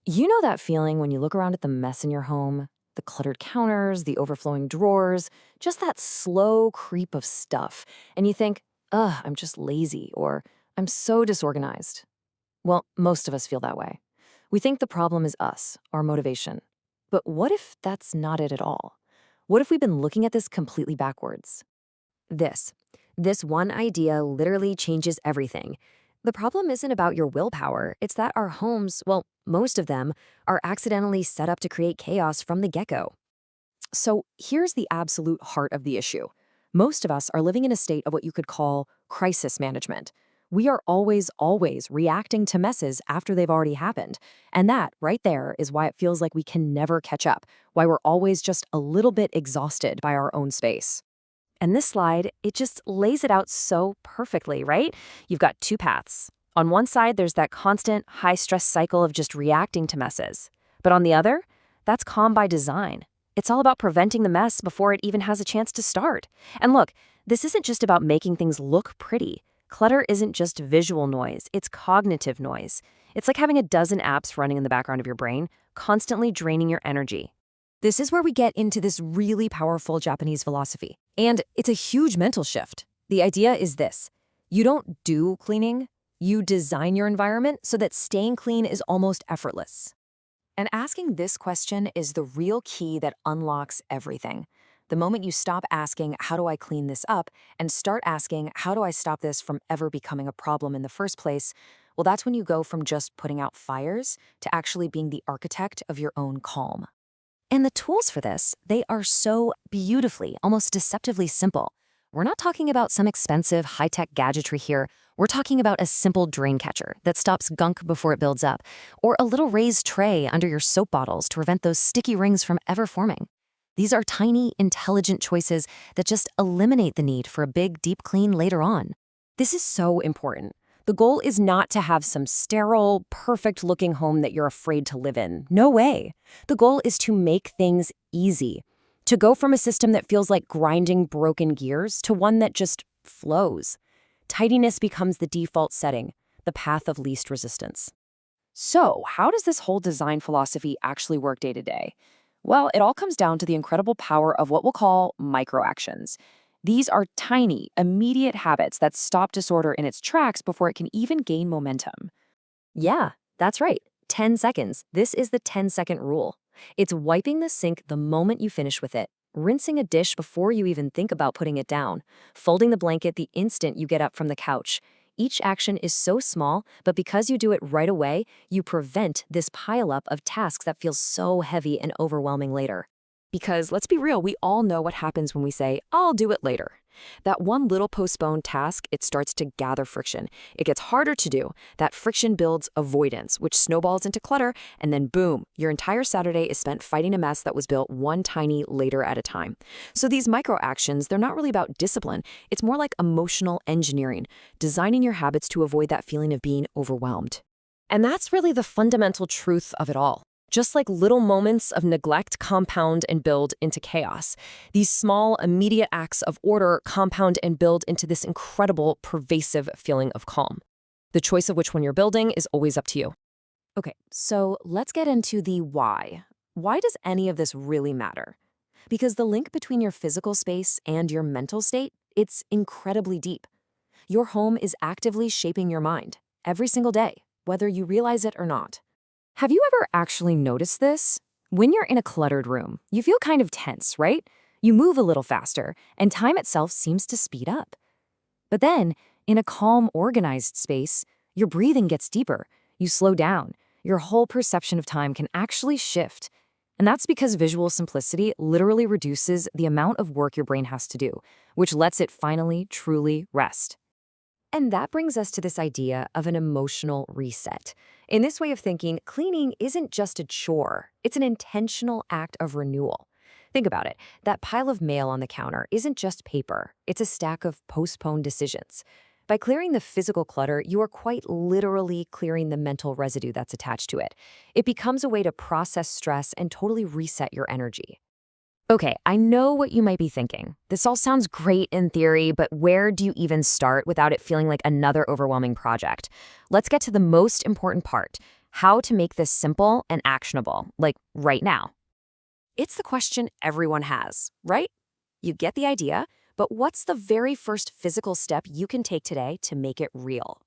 You know that feeling when you look around at the mess in your home? The cluttered counters, the overflowing drawers, just that slow creep of stuff. And you think, ugh, I'm just lazy, or I'm so disorganized. Well, most of us feel that way. We think the problem is us, our motivation. But what if that's not it at all? What if we've been looking at this completely backwards? This. This one idea literally changes everything. The problem isn't about your willpower, it's that our homes, well, most of them, are accidentally set up to create chaos from the get go. So here's the absolute heart of the issue. Most of us are living in a state of what you could call crisis management. We are always reacting to messes after they've already happened. And that, right there, is why it feels like we can never catch up, why we're always just a little bit exhausted by our own space. And this slide, it just lays it out so perfectly, right? You've got two paths. On one side, there's that constant, high stress cycle of just reacting to messes. But on the other, that's calm by design. It's all about preventing the mess before it even has a chance to start. And look, this isn't just about making things look pretty. Clutter isn't just visual noise, it's cognitive noise. It's like having a dozen apps running in the background of your brain, constantly draining your energy. This is where we get into this really powerful Japanese philosophy. And it's a huge mental shift. The idea is this: you don't do cleaning, you design your environment so that staying clean is almost effortless. And asking this question is the real key that unlocks everything. The moment you stop asking, how do I clean this up, and start asking, how do I stop this from ever becoming a problem in the first place, well, that's when you go from just putting out fires to actually being the architect of your own calm. And the tools for this, they are so beautifully, almost deceptively simple. We're not talking about some expensive, high-tech gadgetry here. We're talking about a simple drain catcher that stops gunk before it builds up, or a little raised tray under your soap bottles to prevent those sticky rings from ever forming. These are tiny, intelligent choices that just eliminate the need for a big, deep clean later on. This is so important. The goal is not to have some sterile, perfect-looking home that you're afraid to live in. No way. The goal is to make things easy. To go from a system that feels like grinding broken gears to one that just flows. Tidiness becomes the default setting, the path of least resistance. So, how does this whole design philosophy actually work day to day? Well, it all comes down to the incredible power of what we'll call microactions. These are tiny, immediate habits that stop disorder in its tracks before it can even gain momentum. Yeah, that's right. 10 seconds. This is the 10-second rule. It's wiping the sink the moment you finish with it, rinsing a dish before you even think about putting it down, folding the blanket the instant you get up from the couch. Each action is so small, but because you do it right away, you prevent this pileup of tasks that feels so heavy and overwhelming later. Because let's be real, we all know what happens when we say, I'll do it later. That one little postponed task, it starts to gather friction. It gets harder to do. That friction builds avoidance, which snowballs into clutter, and then boom, your entire Saturday is spent fighting a mess that was built one tiny later at a time. So these micro actions, they're not really about discipline. It's more like emotional engineering, designing your habits to avoid that feeling of being overwhelmed. And that's really the fundamental truth of it all. Just like little moments of neglect compound and build into chaos, these small, immediate acts of order compound and build into this incredible, pervasive feeling of calm. The choice of which one you're building is always up to you. Okay, so let's get into the why. Why does any of this really matter? Because the link between your physical space and your mental state, it's incredibly deep. Your home is actively shaping your mind every single day, whether you realize it or not. Have you ever actually noticed this? When you're in a cluttered room, you feel kind of tense, right? You move a little faster, and time itself seems to speed up. But then, in a calm, organized space, your breathing gets deeper, you slow down, your whole perception of time can actually shift. And that's because visual simplicity literally reduces the amount of work your brain has to do, which lets it finally, truly rest. And that brings us to this idea of an emotional reset. In this way of thinking, cleaning isn't just a chore, it's an intentional act of renewal. Think about it. That pile of mail on the counter isn't just paper, it's a stack of postponed decisions. By clearing the physical clutter, you are quite literally clearing the mental residue that's attached to it. It becomes a way to process stress and totally reset your energy. Okay, I know what you might be thinking. This all sounds great in theory, but where do you even start without it feeling like another overwhelming project? Let's get to the most important part. how to make this simple and actionable, like right now. It's the question everyone has, right? You get the idea, but what's the very first physical step you can take today to make it real?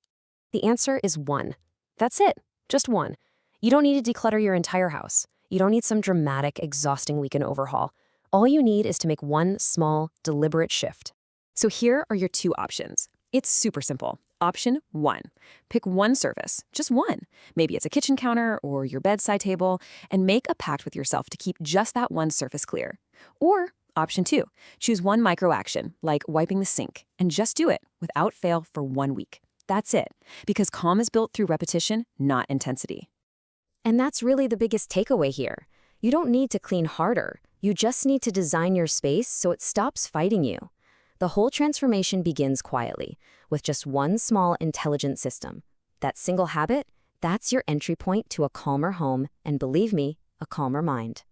The answer is one. That's it, just one. You don't need to declutter your entire house. You don't need some dramatic, exhausting weekend overhaul. All you need is to make one small, deliberate shift. So here are your two options. It's super simple. Option 1. Pick one surface, just one. Maybe it's a kitchen counter or your bedside table, and make a pact with yourself to keep just that one surface clear. Or Option 2. Choose one micro action, like wiping the sink, and just do it without fail for 1 week. That's it, because calm is built through repetition, not intensity. And that's really the biggest takeaway here. You don't need to clean harder. You just need to design your space so it stops fighting you. The whole transformation begins quietly, with just one small, intelligent system. That single habit, that's your entry point to a calmer home and, believe me, a calmer mind.